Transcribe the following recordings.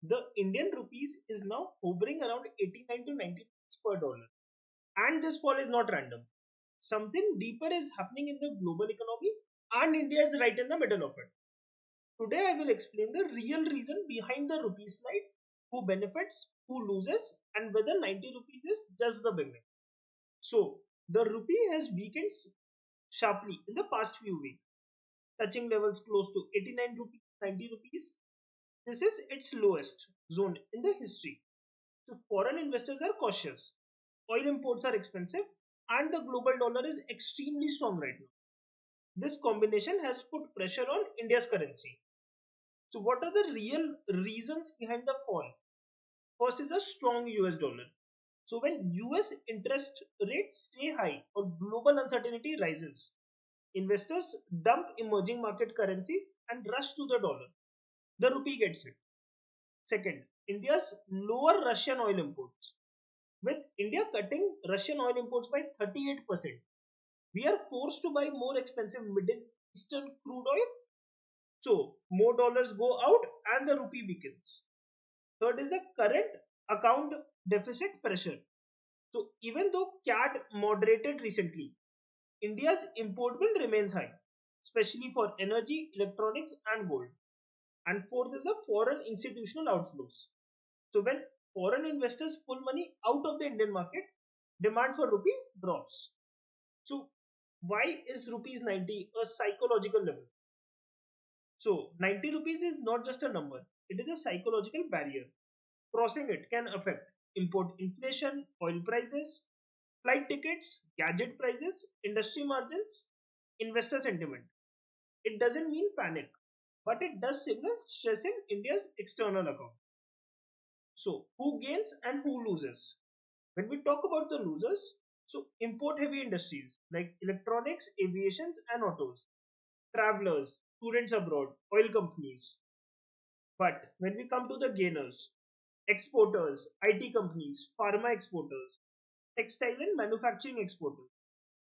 The Indian rupees is now hovering around 89 to 90 rupees per dollar. And this fall is not random. Something deeper is happening in the global economy, and India is right in the middle of it. Today, I will explain the real reason behind the rupee slide, who benefits, who loses, and whether 90 rupees is just the beginning. So, the rupee has weakened sharply in the past few weeks, touching levels close to 89 rupees, 90 rupees. This is its lowest zone in the history. So, foreign investors are cautious. Oil imports are expensive, and the global dollar is extremely strong right now. This combination has put pressure on India's currency. So, what are the real reasons behind the fall? First is a strong US dollar. So, when US interest rates stay high or global uncertainty rises, investors dump emerging market currencies and rush to the dollar. The rupee gets hit. Second, India's lower Russian oil imports. With India cutting Russian oil imports by 38%, we are forced to buy more expensive Middle Eastern crude oil. So, more dollars go out and the rupee weakens. Third is the current account deficit pressure. So, even though CAD moderated recently, India's import bill remains high, especially for energy, electronics, and gold. And fourth is the foreign institutional outflows. So, when foreign investors pull money out of the Indian market, demand for rupee drops. So, why is rupees 90 a psychological level? So, 90 rupees is not just a number, it is a psychological barrier. Crossing it can affect import inflation, oil prices, flight tickets, gadget prices, industry margins, investor sentiment. It doesn't mean panic, but it does signal stress in India's external account. So, who gains and who loses? When we talk about the losers, so import heavy industries like electronics, aviations, and autos, travelers, students abroad, oil companies. But when we come to the gainers, exporters, IT companies, pharma exporters, textile and manufacturing exporters.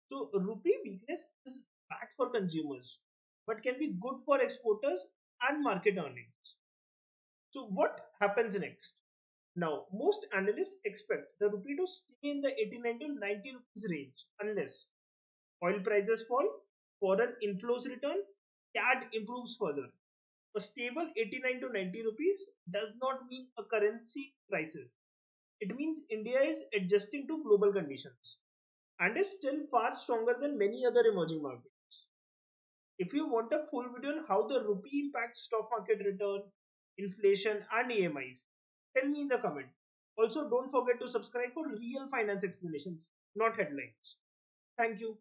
So rupee weakness is bad for consumers, but can be good for exporters and market earnings. So what happens next? Now, most analysts expect the rupee to stay in the 89 to 90 rupees range unless oil prices fall, foreign inflows return, CAD improves further. A stable 89 to 90 rupees does not mean a currency crisis. It means India is adjusting to global conditions and is still far stronger than many other emerging markets. If you want a full video on how the rupee impacts stock market return, inflation, and EMIs, tell me in the comment. Also, don't forget to subscribe for real finance explanations, not headlines. Thank you.